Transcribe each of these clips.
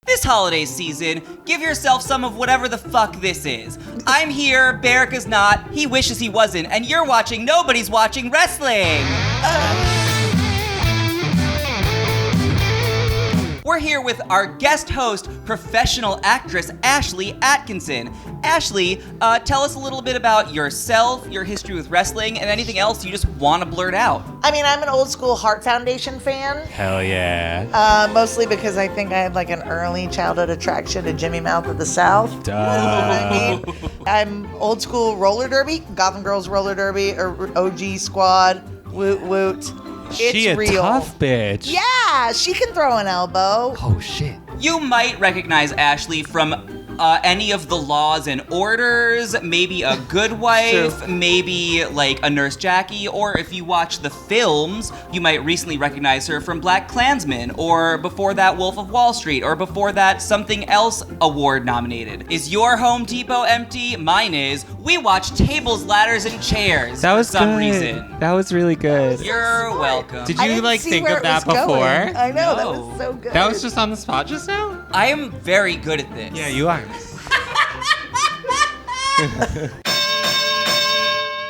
This holiday season, give yourself some of whatever the fuck this is. I'm here, Barrick is not, he wishes he wasn't, and you're watching Nobody's Watching Wrestling! We're here with our guest host, professional actress Ashlie Atkinson. Ashlie, tell us a little bit about yourself, your history with wrestling, and anything else you just want to blurt out. I mean, I'm an old school Heart Foundation fan. Hell yeah. Mostly because I think I had like an early childhood attraction to Jimmy Mouth of the South. Duh. I mean, I'm old school roller derby, Gotham Girls roller derby, or OG squad, woot woot. She It's a real. tough bitch. Yeah, she can throw an elbow. Oh shit. You might recognize Ashlie from any of the Laws and Orders, maybe A Good Wife, True. maybe like a Nurse Jackie, or if you watch the films, you might recently recognize her from Black Klansman, or before that Wolf of Wall Street, or before that something else award nominated. Is your Home Depot empty? Mine is. We watch Tables, Ladders, and Chairs That was for some good. reason. That was really good. You're welcome. Did I you didn't like see think where of it that was before? going. I know, that No. was so good. That was just on the spot just now? I am very good at this. Yeah, you are.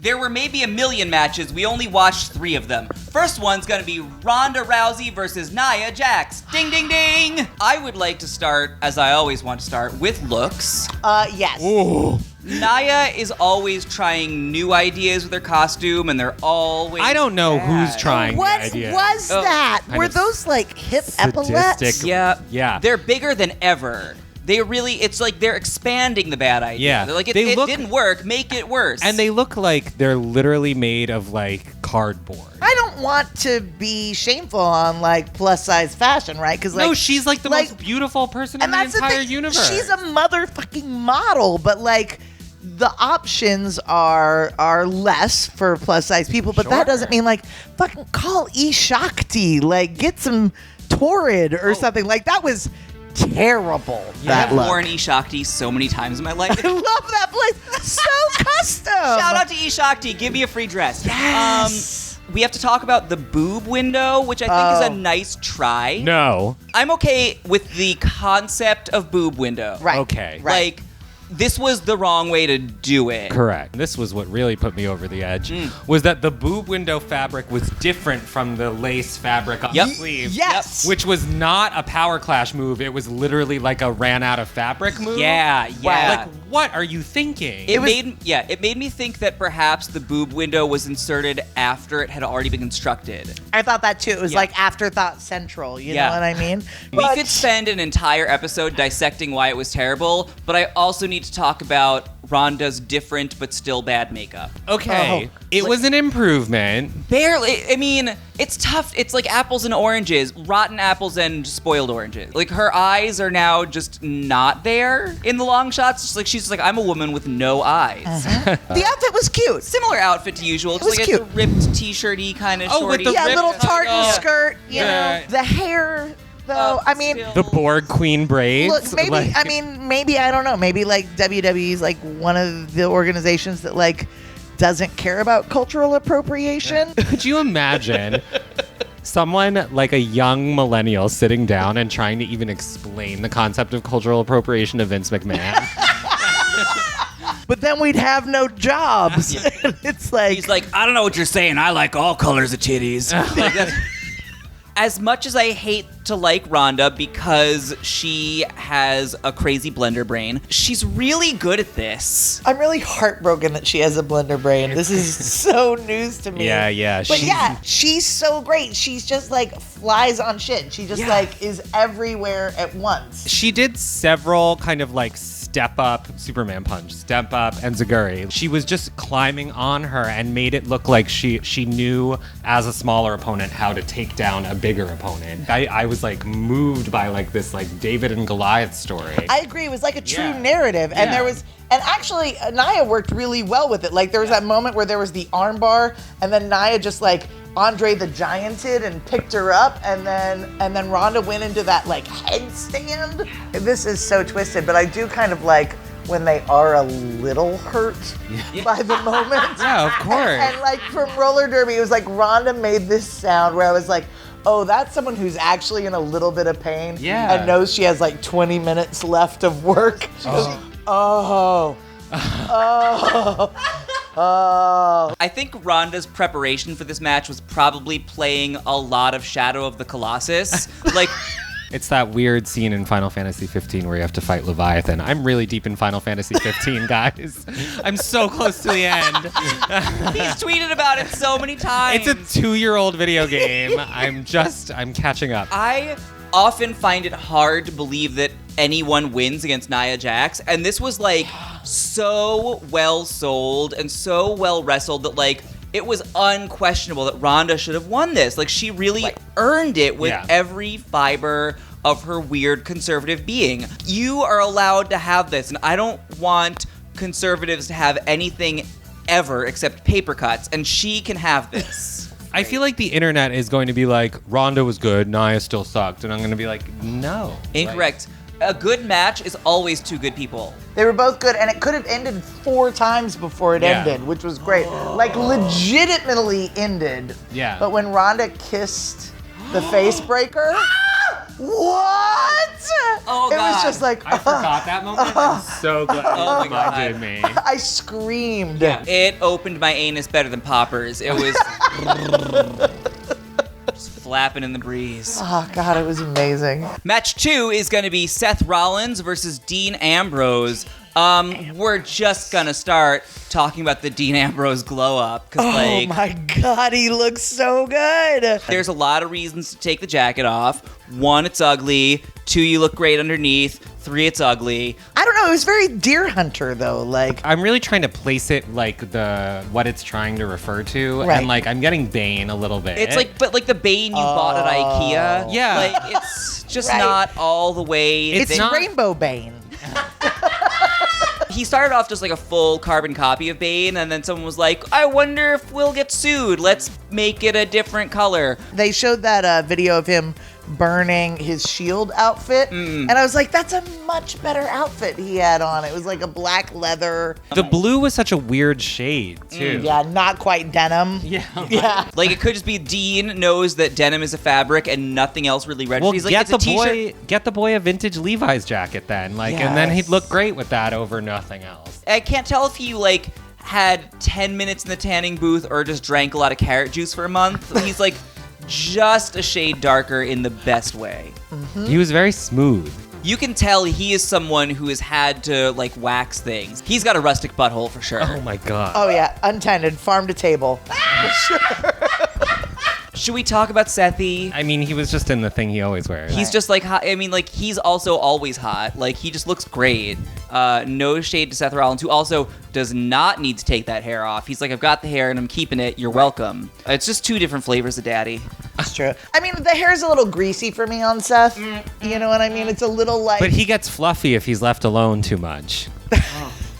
There were maybe a million matches. We only watched 3 of them. First one's gonna be Ronda Rousey versus Nia Jax. Ding, ding, ding! I would like to start, as I always want to start, with looks. Yes. Ooh. Nia is always trying new ideas with her costume, and they're always I don't know who's bad. trying What the idea. was Oh. that? Kind Were of those like hip epaulets? sadistic. Yeah. Yeah. They're bigger than ever. It's like they're expanding the bad idea. Yeah. They're like, it They look- didn't work, make it worse. And they look like they're literally made of like cardboard. I don't want to be shameful on like plus size fashion, right? Because like, No, she's like the most beautiful person in and the that's entire thing. universe. She's a motherfucking model, but like the options are less for plus size people. But that Sure. doesn't mean like fucking call Shakti, like get some Torrid or something. Like that was terrible. That I've look. worn Shakti so many times in my life. I love that place. So custom. Shout out to Shakti. Give me a free dress. Yes. We have to talk about the boob window, which I think is Oh. a nice try. No. I'm okay with the concept of boob window. Right. Okay. Right. Like, this was the wrong way to do it. Correct. This was what really put me over the edge, was that the boob window fabric was different from the lace fabric on Yep. the sleeve. Yes. Which was not a power clash move. It was literally like a ran out of fabric move. Yeah, yeah. Like, what are you thinking? It made me think that perhaps the boob window was inserted after it had already been constructed. I thought that too. It was Yeah. like afterthought central. You Yeah. know what I mean? We But- could spend an entire episode dissecting why it was terrible, but I also need to talk about Ronda's different but still bad makeup. Okay. Oh. It was an improvement. Barely. I mean, it's tough. It's like apples and oranges, rotten apples and spoiled oranges. Like, her eyes are now just not there in the long shots. It's like she's like, I'm a woman with no eyes. The outfit was cute. Similar outfit to usual. It's was like cute. a ripped t-shirty kind of Oh, with shorty. the Yeah, ripped little tartan Yeah. skirt. You Yeah. know, the hair though. I mean, still- The Borg Queen braids. look, maybe like- maybe I don't know. Maybe like WWE's like one of the organizations that like doesn't care about cultural appropriation. Could you imagine someone like a young millennial sitting down and trying to even explain the concept of cultural appropriation to Vince McMahon? But then we'd have no jobs. It's like He's like, I don't know what you're saying. I like all colors of titties. As much as I hate to like Ronda because she has a crazy blender brain, she's really good at this. I'm really heartbroken that she has a blender brain. This is so news to me. Yeah. But yeah, she's so great. She's just like flies on shit. She just like is everywhere at once. She did several kind of like step up Superman punch, step up Enziguri. She was just climbing on her and made it look like she knew as a smaller opponent how to take down a bigger opponent. I was like moved by like this like David and Goliath story. I agree. It was like a true Yeah. narrative. And Yeah. there was, and actually, Naya worked really well with it. Like there was that moment where there was the armbar, and then Naya just like Andre the Gianted and picked her up, and then Ronda went into that like headstand. This is so twisted, but I do kind of like when they are a little hurt by the moment. Yeah, of course. And like from roller derby, it was like Ronda made this sound where I was like, oh, that's someone who's actually in a little bit of pain and knows she has like 20 minutes left of work. She goes, oh. I think Ronda's preparation for this match was probably playing a lot of Shadow of the Colossus. Like, It's that weird scene in Final Fantasy 15 where you have to fight Leviathan. I'm really deep in Final Fantasy 15, guys. I'm so close to the end. he's tweeted about it so many times. It's a 2-year-old video game. I'm catching up. I often find it hard to believe that anyone wins against Nia Jax, and this was like so well sold and so well wrestled that like it was unquestionable that Ronda should have won this. Like she really earned it with every fiber of her weird conservative being. You are allowed to have this, and I don't want conservatives to have anything ever except paper cuts, and she can have this. I feel like the internet is going to be like, Ronda was good, Nia still sucked. And I'm going to be like, no. Incorrect. A good match is always two good people. They were both good, and it could have ended 4 times before it ended, which was great. Like, legitimately ended. Yeah. But when Ronda kissed the face breaker, what? Oh, it God. was just like, I forgot that moment. I'm so glad Oh, you my God. reminded me. I screamed. It opened my anus better than poppers. It was just flapping in the breeze. Oh, God, it was amazing. Match 2 is going to be Seth Rollins versus Dean Ambrose. We're just going to start talking about the Dean Ambrose glow up. Oh, my God, he looks so good. There's a lot of reasons to take the jacket off. 1, it's ugly. 2, you look great underneath. 3, it's ugly. I don't know, it was very Deer Hunter, though. Like, I'm really trying to place it like what it's trying to refer to. Right. And like I'm getting Bane a little bit. It's like, but like the Bane you bought at IKEA. Yeah. Like, it's just Right. not all the way. it's not- Rainbow Bane. He started off just like a full carbon copy of Bane, and then someone was like, I wonder if we'll get sued. Let's make it a different color. They showed that video of him burning his shield outfit, and I was like, that's a much better outfit he had on. It was like a black leather. the blue was such a weird shade too. Yeah, not quite denim. Yeah. Yeah. Like, it could just be Dean knows that denim is a fabric and nothing else really registers. Well, He's like, get it's the a t-shirt. get the boy a vintage Levi's jacket then, like, and then he'd Yes. look great with that over nothing else. I can't tell if he, like, had 10 minutes in the tanning booth or just drank a lot of carrot juice for a month. He's, like, just a shade darker in the best way. He was very smooth. You can tell he is someone who has had to, like, wax things. He's got a rustic butthole for sure. Oh my god. Oh, yeah, untended, farm to table. Should we talk about Sethy? I mean, he was just in the thing he always wears. He's just like hot. I mean, like, he's also always hot. Like, he just looks great. No shade to Seth Rollins, who also does not need to take that hair off. He's like, I've got the hair and I'm keeping it. You're welcome. It's just 2 different flavors of daddy. That's true. I mean, the hair's a little greasy for me on Seth. You know what I mean? It's a little like... But he gets fluffy if he's left alone too much.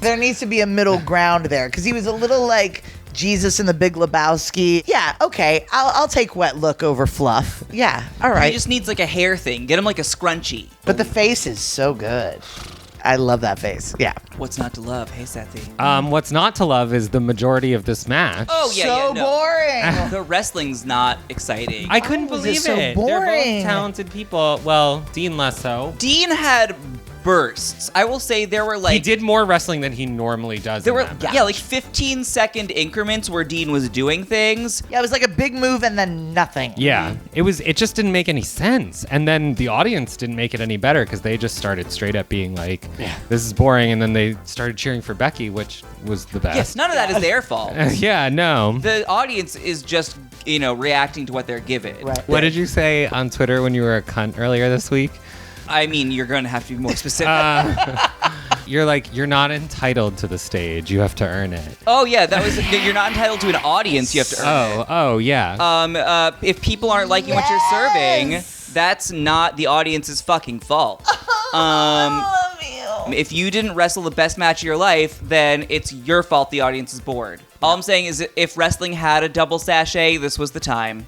There needs to be a middle ground there, because he was a little like Jesus in the Big Lebowski. Yeah, okay, I'll take wet look over fluff. Yeah, all right. He just needs like a hair thing. Get him like a scrunchie. But the face is so good. I love that face. Yeah. What's not to love? Hey, Sethy. What's not to love is the majority of this match. Oh, yeah, so yeah, no. boring. The wrestling's not exciting. I couldn't Why was believe it so it. They're boring? both talented people. Well, Dean less so. Dean had bursts. I will say there were like... He did more wrestling than he normally does. There in were, that match. yeah, like 15-second increments where Dean was doing things. Yeah, it was like a big move and then nothing. Yeah, it just didn't make any sense. And then the audience didn't make it any better because they just started straight up being like, this is boring. And then they started cheering for Becky, which was the best. Yes, none of that is their fault. Yeah, no. The audience is just, reacting to what they're given. Right. What did you say on Twitter when you were a cunt earlier this week? I mean, you're going to have to be more specific. You're like, you're not entitled to the stage. You have to earn it. Oh, yeah, that was... You're not entitled to an audience. You have to earn it. Oh, yeah. If people aren't liking what you're serving, that's not the audience's fucking fault. I love you. If you didn't wrestle the best match of your life, then it's your fault the audience is bored. All I'm saying is that if wrestling had a double sachet, this was the time.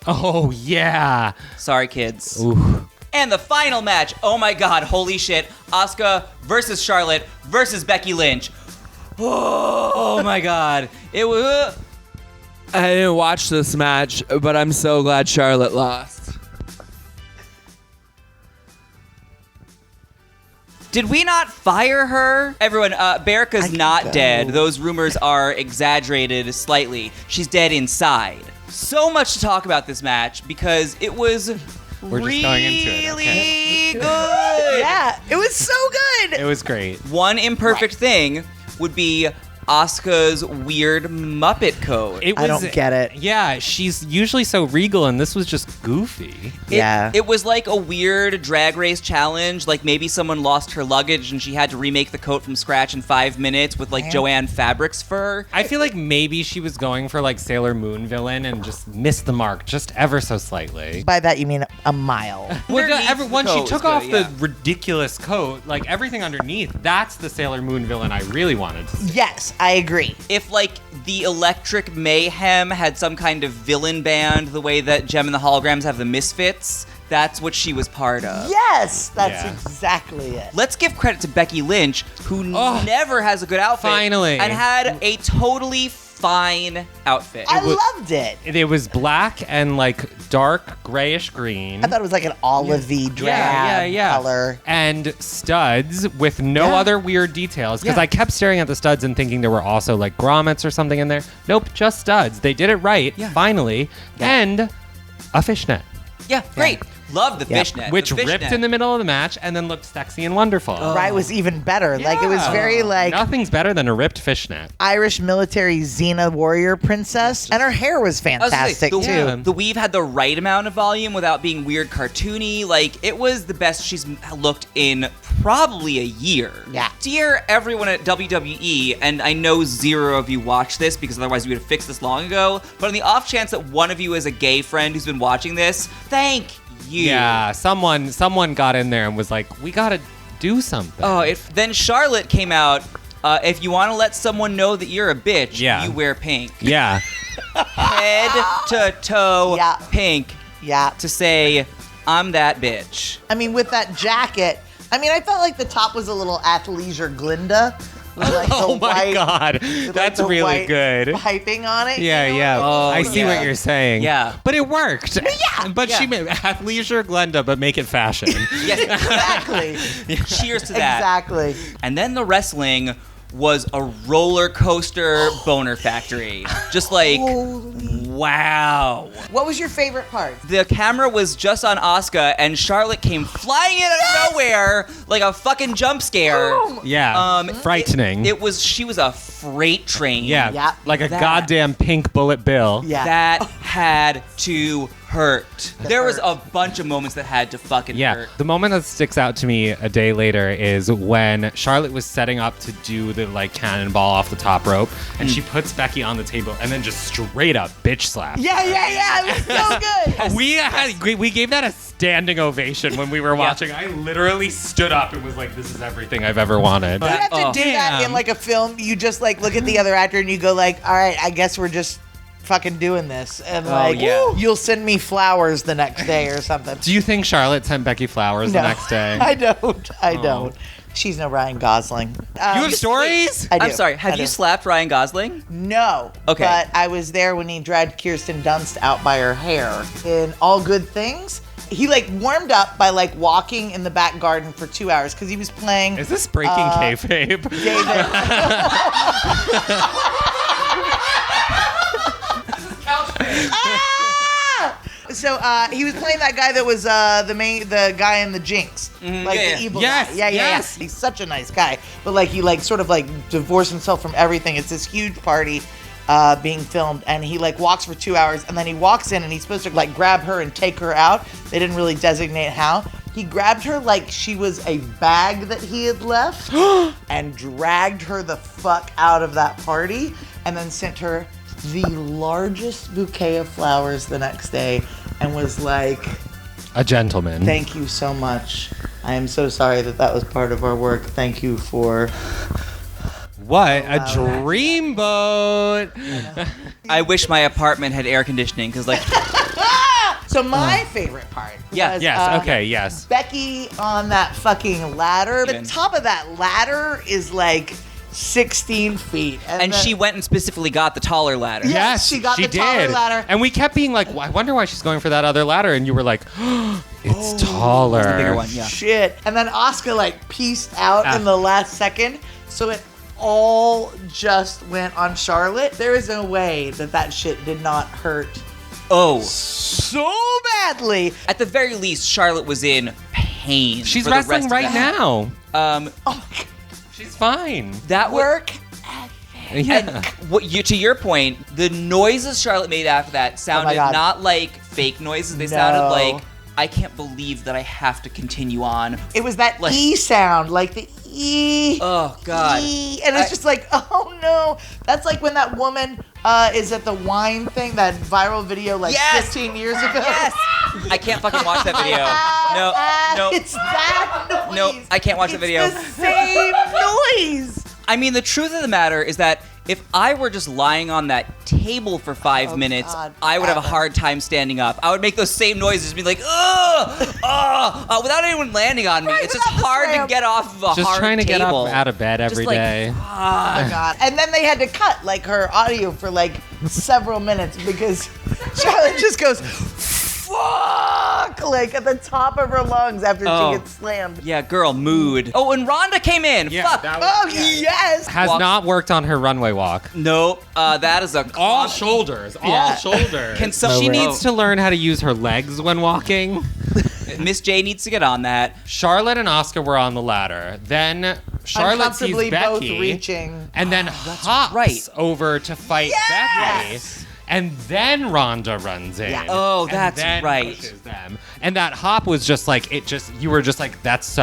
Oh, yeah. Sorry, kids. Ooh. And the final match, oh my god, holy shit, Asuka versus Charlotte versus Becky Lynch. Oh my god. It was... I didn't watch this match, but I'm so glad Charlotte lost. Did we not fire her? Everyone, Berica's not dead. Those rumors are exaggerated slightly. She's dead inside. So much to talk about this match because it was We're just going into it. really good. Yeah, it was so good. It was great. One imperfect thing would be Asuka's weird Muppet coat. I don't get it. Yeah, she's usually so regal, and this was just goofy. It was like a weird drag race challenge. Like maybe someone lost her luggage and she had to remake the coat from scratch in 5 minutes with like Joanne Fabric's fur. I feel like maybe she was going for like Sailor Moon villain and just missed the mark just ever so slightly. By that you mean a mile. When she took off yeah. the ridiculous coat, like everything underneath, that's the Sailor Moon villain I really wanted to see. Yes, I agree. If like the Electric Mayhem had some kind of villain band, the way that Gem and the Holograms have the Misfits, that's what she was part of. Yes, that's Yeah. exactly it. Let's give credit to Becky Lynch, who never has a good outfit. Finally. And had a totally fine outfit. I loved it. It was black and like dark grayish green. I thought it was like an olivey drab color. And studs with no Yeah. other weird details. Because Yeah. I kept staring at the studs and thinking there were also like grommets or something in there. Nope, just studs. They did it right, finally. Yeah. And a fishnet. Yeah, great. Love the Yep. fishnet. Which The ripped fishnet. in the middle of the match and then looked sexy and wonderful. Right was even better. Like it was very like Nothing's better than a ripped fishnet. Irish military Xena warrior princess, and her hair was I was gonna say, fantastic the, too. the weave had the right amount of volume without being weird cartoony. Like, it was the best she's looked in probably a year. Yeah. Dear everyone at WWE, and I know zero of you watch this because otherwise we would have fixed this long ago, but on the off chance that one of you is a gay friend who's been watching this, thank you. Yeah, someone got in there and was like, we gotta do something. Oh, then Charlotte came out. If you want to let someone know that you're a bitch, Yeah. you wear pink. Yeah. Head to toe Yeah. pink Yeah. to say, I'm that bitch. I mean, with that jacket, I mean, I felt like the top was a little athleisure Glinda. With like Oh the my white, God. with like That's the really white good. Piping on it. Yeah, you know? yeah. Oh, I see yeah. what you're saying. Yeah. But it worked. Yeah. But Yeah. she made athleisure Glenda, but make it fashion. Yes, Exactly. cheers to that. Exactly. And then the wrestling was a roller coaster boner factory. Just like, wow. What was your favorite part? The camera was just on Asuka, and Charlotte came flying in out of nowhere like a fucking jump scare. Yeah. Frightening. She was a freight train. yeah. Yeah. Like a That- goddamn pink bullet bill. Yeah. That had to hurt. There was a bunch of moments that had to fucking Yeah, hurt. the moment that sticks out to me a day later is when Charlotte was setting up to do the like cannonball off the top rope, and she puts Becky on the table and then just straight up bitch slap. Yeah. It was so good. We gave that a standing ovation when we were watching. I literally stood up and was like, "This is everything I've ever wanted." You have to Oh. do that in Damn. like a film. You just like look at the other actor and you go like, all right, I guess we're just fucking doing this. And like, yeah. you'll send me flowers the next day or something. Do you think Charlotte sent Becky flowers the next day? I don't. I don't. She's no Ryan Gosling. You have stories? I do. I'm sorry, I have do. you slapped Ryan Gosling? No. Okay. But I was there when he dragged Kirsten Dunst out by her hair in All Good Things. He like warmed up by like walking in the back garden for 2 hours because he was playing Is this breaking kayfabe? David. So he was playing that guy that was the guy in the Jinx, like yeah, the evil Yes, guy. Yeah. yes. He's such a nice guy, but like he like sort of like divorced himself from everything. It's this huge party being filmed, and he like walks for 2 hours, and then he walks in, and he's supposed to like grab her and take her out. They didn't really designate how. He grabbed her like she was a bag that he had left, and dragged her the fuck out of that party, and then sent her the largest bouquet of flowers the next day, and was like, A gentleman. thank you so much. I am so sorry that was part of our work. Thank you for... What? A dreamboat. I wish my apartment had air conditioning because, like, So my favorite part Yeah. was, Yes. Okay. Yes. Becky on that fucking ladder. The top of that ladder is like 16 feet. And she went and specifically got the taller ladder. Yes, she got the taller ladder. And we kept being like, I wonder why she's going for that other ladder. And you were like, it's taller. It's the bigger one, yeah. Shit. And then Asuka like pieced out in the last second. So it all just went on Charlotte. There is no way that shit did not hurt so badly. At the very least, Charlotte was in pain. She's for the wrestling rest right of that. now. Oh my God. She's fine. That Work. Yeah. To your point, the noises Charlotte made after that sounded not like fake noises. They sounded like, I can't believe that I have to continue on. It was that E sound, like the E. Oh, God. E. And it's just like, oh no. That's like when that woman is at the wine thing, that viral video 15 years ago. Yes! I can't fucking watch that video. No. It's that noise. No, I can't watch the video. It's the same noise. I mean, the truth of the matter is that if I were just lying on that table for 5 minutes, God, I would have a hard time standing up. I would make those same noises, be like, without anyone landing on me. It's just hard to get off of a hard table. Just trying to get up out of bed every day. Oh my God. And then they had to cut like her audio for like several minutes because Charlotte just goes, fuck, like at the top of her lungs after she gets slammed. Yeah, girl, mood. Oh, and Ronda came in. Yeah, Fuck. Yes. Has not worked on her runway walk. Nope. That is All shoulders. All shoulders. She needs to learn how to use her legs when walking. Miss J needs to get on that. Charlotte and Asuka were on the ladder. Then Charlotte sees Becky. Both reaching. And then hops over to fight Becky. And then Ronda runs in. Yeah. Oh, that's right. Pushes them. And that hop was just like, you were just like, that's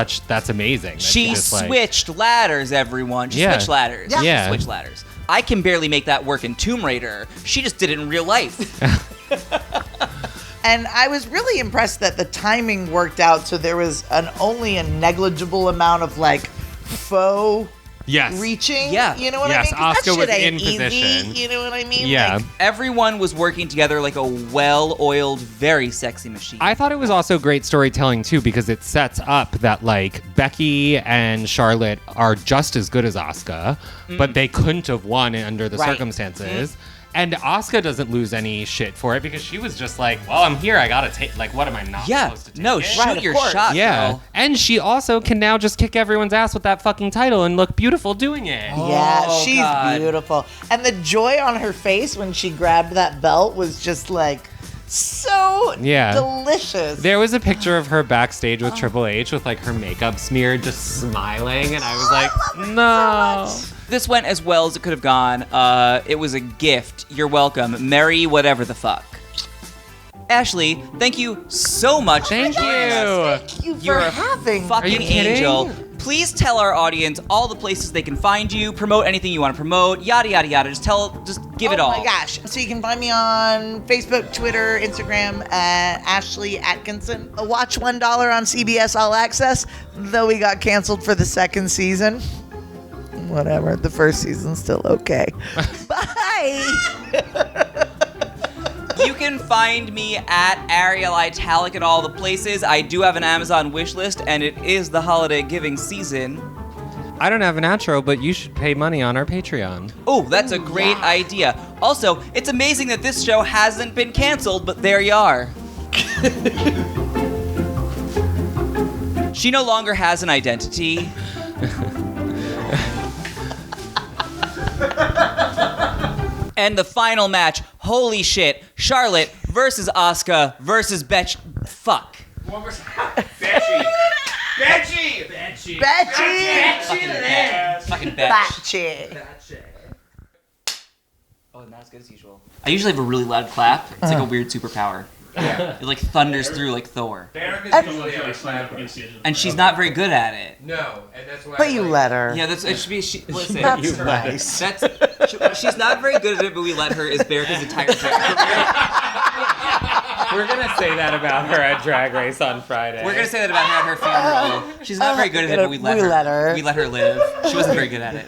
amazing. She switched ladders, everyone. She switched ladders. Yeah. She switched ladders. I can barely make that work in Tomb Raider. She just did it in real life. And I was really impressed that the timing worked out, so there was only a negligible amount of like faux reaching. Yeah. You know what I mean? 'Cause Asuka was in easy, position. you know what I mean? Yeah. Like, Everyone was working together like a well-oiled, very sexy machine. I thought it was also great storytelling too, because it sets up that like Becky and Charlotte are just as good as Asuka, but they couldn't have won under the circumstances. And Asuka doesn't lose any shit for it because she was just like, well, I'm here. I gotta take, like, what am I not supposed to take? No, shoot your shot, girl. And she also can now just kick everyone's ass with that fucking title and look beautiful doing it. Yeah, she's beautiful. And the joy on her face when she grabbed that belt was just like so delicious. There was a picture of her backstage with Triple H with like her makeup smeared, just smiling, and I was like, no. So this went as well as it could have gone. It was a gift. You're welcome. Merry whatever the fuck. Ashlie, thank you so much. Thank you. Thank you for having me. Fucking Are you kidding? angel. Please tell our audience all the places they can find you, promote anything you want to promote, yada, yada, yada. Just give it all. Oh my gosh. So you can find me on Facebook, Twitter, Instagram at Ashlie Atkinson. Watch $1 on CBS All Access, though we got canceled for the second season. Whatever. The first season's still okay. Bye. You can find me at Ariel Italic at all the places. I do have an Amazon wish list, and it is the holiday giving season. I don't have an outro, but you should pay money on our Patreon. Oh, that's a great idea. Also, it's amazing that this show hasn't been canceled, but there you are. She no longer has an identity. And the final match, holy shit, Charlotte versus Asuka versus Fuck. Betchy. Fucking Betch. Oh, not as good as usual. I usually have a really loud clap. It's like a weird superpower. Yeah. It like thunders through like Thor. And she's not very good at it. No, and that's why. But you let her. Yeah, it should be. Listen, That's nice. She's not very good at it, but we let her is Berica's entire career. We're gonna say that about her at Drag Race on Friday. We're gonna say that about her at her funeral. She's not very good at it, but we let her. We let her live. She wasn't very good at it.